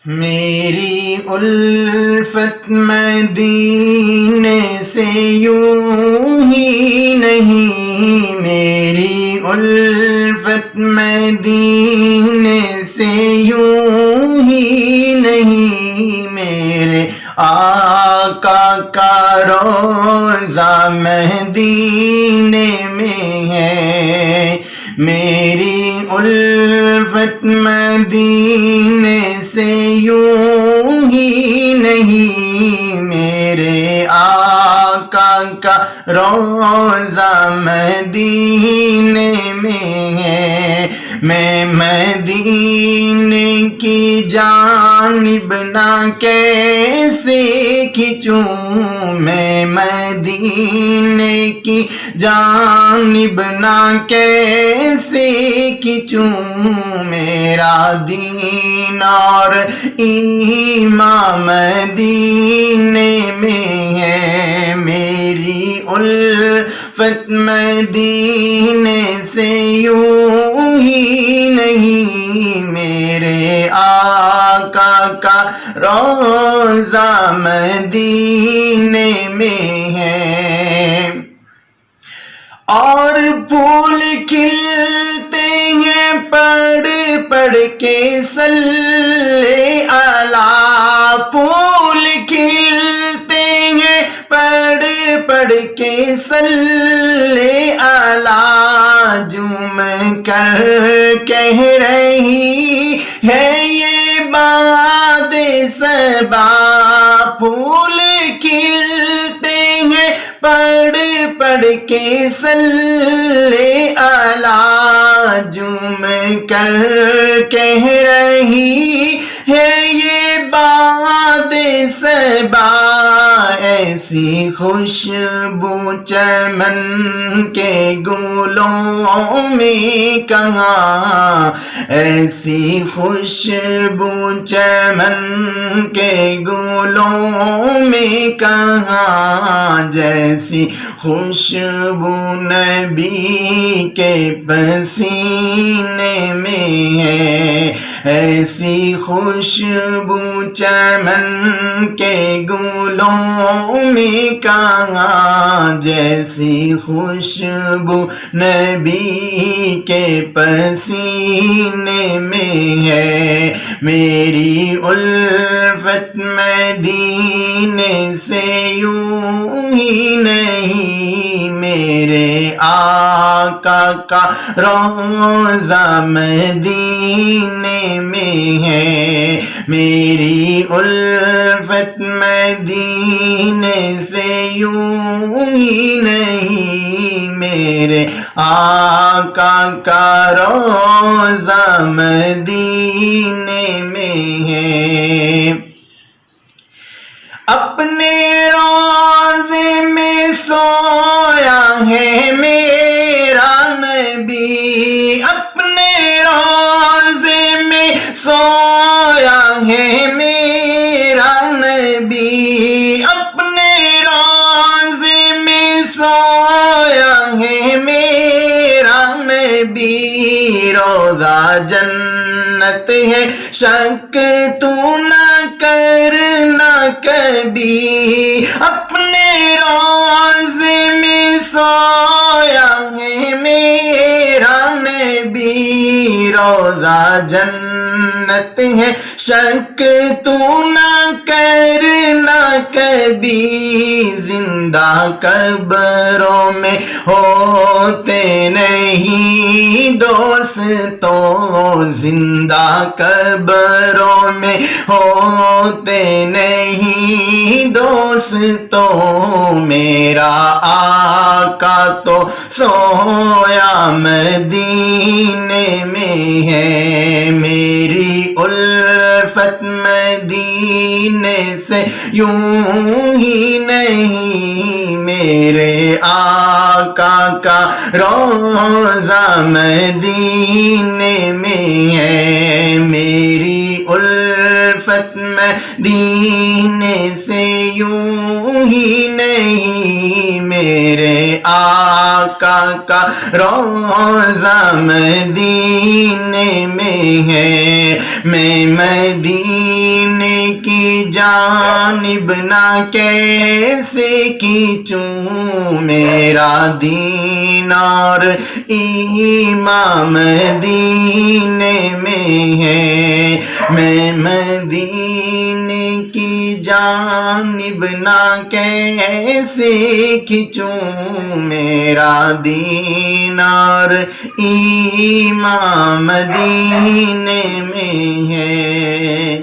میری الفت مدینے سے یوں ہی نہیں، میری الفت مدینے سے یوں ہی نہیں، میرے آقا کا روضہ مدینے میں ہے، میری الفت مدینے سے یوں ہی نہیں، میرے آقا کا روضہ مدینے میں ہے، میں مدینے کی جانب نہ کیسے کھنچوں، میں مدینے کی جانب نہ کیسے کھنچوں، میرا دین اور ایمان مدینے میں ہے، میری الفت مدینے سے یوں ہی نہیں، میرے آقا کا روضہ مدینے میں ہے، اور پھول کھلتے ہیں پڑھ پڑھ کے صلی علی، پھول کھلتے ہیں پڑھ پڑھ کے صلی علی، جھوم کر کہہ رہی ہے یہ باد صبا، پھول کھلتے ہیں پڑھ پڑھ کے صلی علی، جھوم کر کہہ رہی ہے یہ باد صبا، ایسی خوشبو چمن کے گلوں میں کہاں، ایسی خوشبو چمن کے گلوں میں کہاں، جیسی خوشبو نبی کے پسینے میں ہے، ایسی خوشبو چمن کے گلوں میں کہاں، جیسی خوشبو نبی کے پسینے میں ہے، میری الفت مدینے سے یوں ہی نہیں، میرے آقا کا روضہ مدینے میں ہے، میری الفت مدینے سے یوں ہی نہیں، میرے آقا کا روضہ مدینے میں ہے، اپنے روضے میں سویا ہے میرا نبی، اپنے روضے میں سویا ہے میرا نبی، اپنے روضے میں سویا ہے میرا نبی، روضہ جنت ہے شک تو نہ کرنا کبھی، اپنے روضے میں سویا ہے میرا نبی، روضہ جنت ہے شک تو نہ کرنا کبھی، زندہ قبروں میں ہوتے نہیں دوستوں، زندہ قبروں میں ہوتے نہیں دوستوں، میرا آقا تو سویا مدینے میں ہے، میری الفت مدینے سے یوں ہی نہیں، میرے آقا کا روضہ مدینے میں ہے، میری الفت مدینے سے یوں ہی نہیں، میرے آقا آقا کا روضہ مدینے میں ہے میں مدینے کی جانب نہ کیسے کھینچوں میرا دین اور ایمان مدینے میں ہے میں مدینے کی جانب نہ کیسے کھینچوں میرا دین اور ایمان مدینے میں ہے